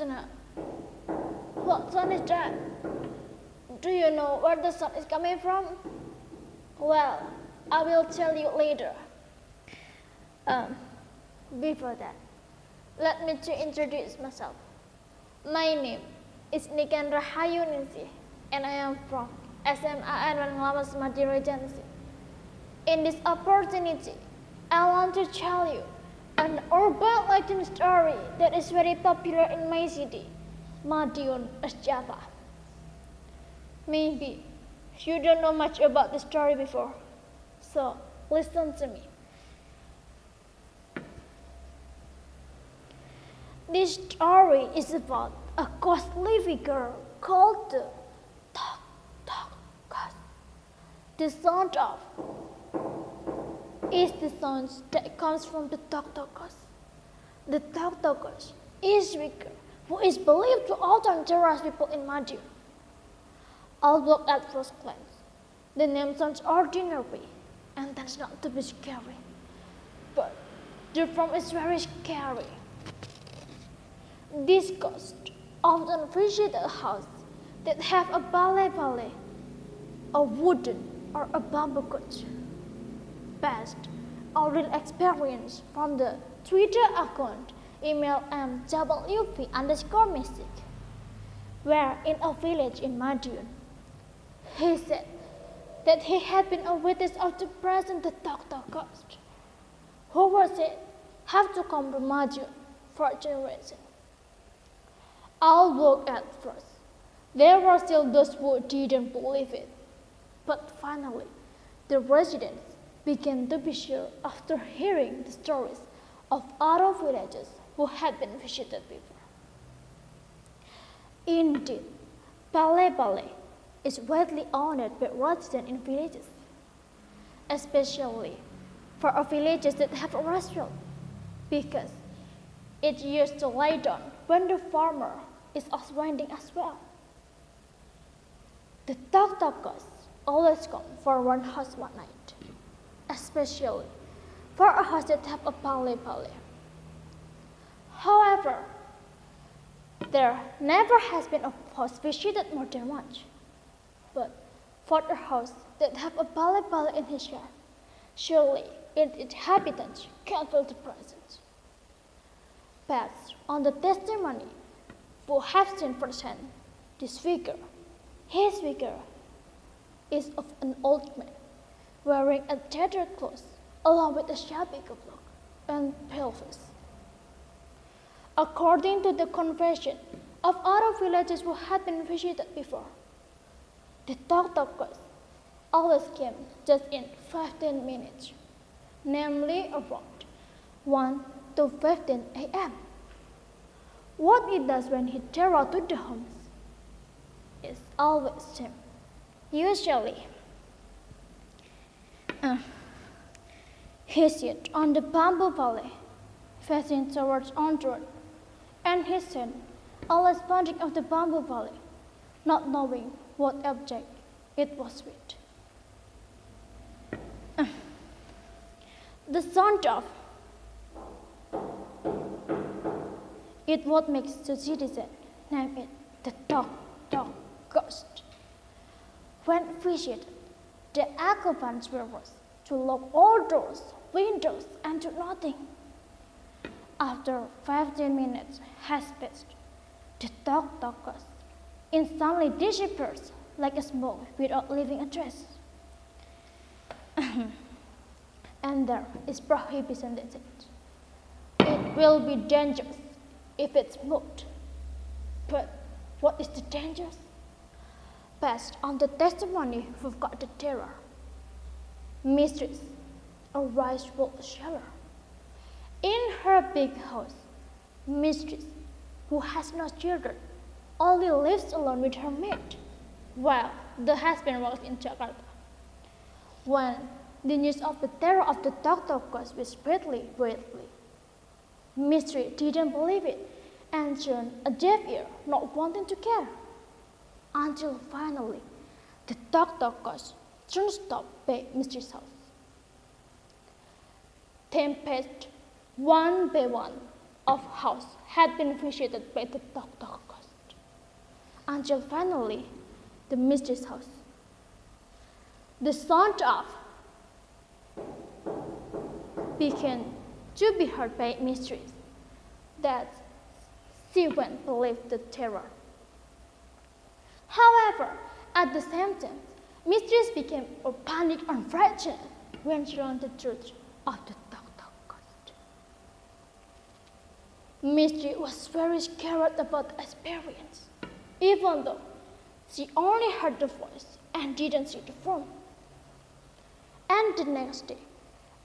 Listener, what sound is that? Do you know where the sound is coming from? Well, I will tell you later. Before that, let me to introduce myself. My name is Niken Rahayuningsih, and I am from SMA and Nglames Madiun. In this opportunity, I want to tell you an urban legend story that is very popular in my city, Madiun, Java. Maybe you don't know much about the story before, so listen to me. This story is about a ghostly figure called the Thok-Thok ghost. The sound of is the sound that comes from the Thok-Thok ghost. The Thok-Thok ghost is figure who is believed to alter and terrorize people in Madiun. Although at first glance, the name sounds ordinary and tends not to be scary, but the form is very scary. This ghost often visit a house that have a bale, a wooden or a bamboo couch. Based on real experience from the Twitter account email MWP_music, where in a village in Madiun, he said that he had been a witness of the present the Thok-Thok ghost, who was said have to come to Madiun for a generation. Although at first, there were still those who didn't believe it, but finally, the residents began to be sure after hearing the stories of other villages who had been visited before. Indeed, bale is widely honored by residents in villages, especially for villages that have a restaurant, because it used to lie down when the farmer is winding as well. The Thok-Thok ghost always come for one house one night, especially for a house that have a bale. However, there never has been a house visited more than once, but for a house that have a bale in his yard, surely its inhabitants can feel the presence. Based on the testimony who have seen firsthand this figure, his figure is of an old man wearing a tattered clothes along with a shabby cloak and pale face. According to the confession of other villagers who had been visited before, the Thok-Thok ghost always came just in 15 minutes, namely around 1 to 15 a.m. What it does when he terror to the homes is always same. Usually, he sits on the bamboo valley, facing towards onward, and he sent always pointing of the bamboo valley, not knowing what object it was with. The sound of it what makes the citizen name it the Thok-Thok ghost. When visited, the occupants were forced to lock all doors, windows, and do nothing. After 15 minutes has passed, the Thok-Thok ghost instantly disappears like a smoke without leaving a trace. And there is prohibition that says it will be dangerous if it's moved. But what is the danger? Based on the testimony who've got the terror, mistress, a rice bowl seller. In her big house, mistress, who has no children, only lives alone with her maid, while the husband works in Jakarta. When the news of the terror of the Thok-Thok ghost was spreadly, mistress didn't believe it and turned a deaf ear, not wanting to care. Until finally, the Thok-Thok ghost turned stop by mistress' house. Tempest one by one, of house had been visited by the Thok-Thok ghost, until finally the mistress house. The sound of began to be heard by mistress, that she went believed the terror. However, at the same time, mistress became a panic and frightened when she learned the truth of the Thok-Thok ghost. Mistress was very scared about the experience, even though she only heard the voice and didn't see the form. And the next day,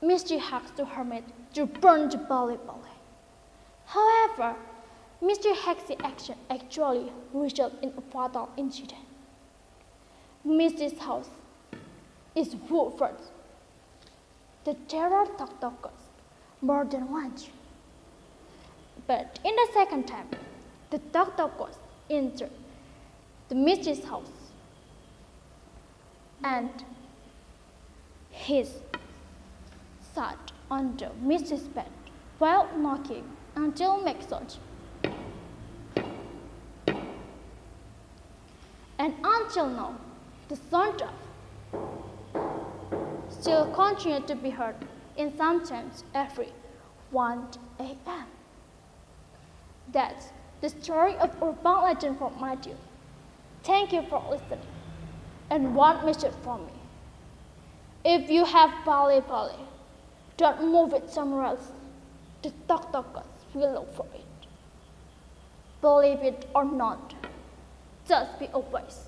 mistress asked the hermit to burn the Bali. However, Mr. Hex's action actually resulted in a fatal incident. Mrs. House is wounded. The terror Thok-Thok ghost more than once. But in the second time, the Thok-Thok ghost entered the Mrs. House and he sat on the Mrs. bed while knocking until make sound. And until now, the sound still continues to be heard in sometimes every 1 a.m. That's the story of urban legend from Madiun. Thank you for listening. And one message from me. If you have Bali, don't move it somewhere else. The Thok-Thok will look for it. Believe it or not, just be always.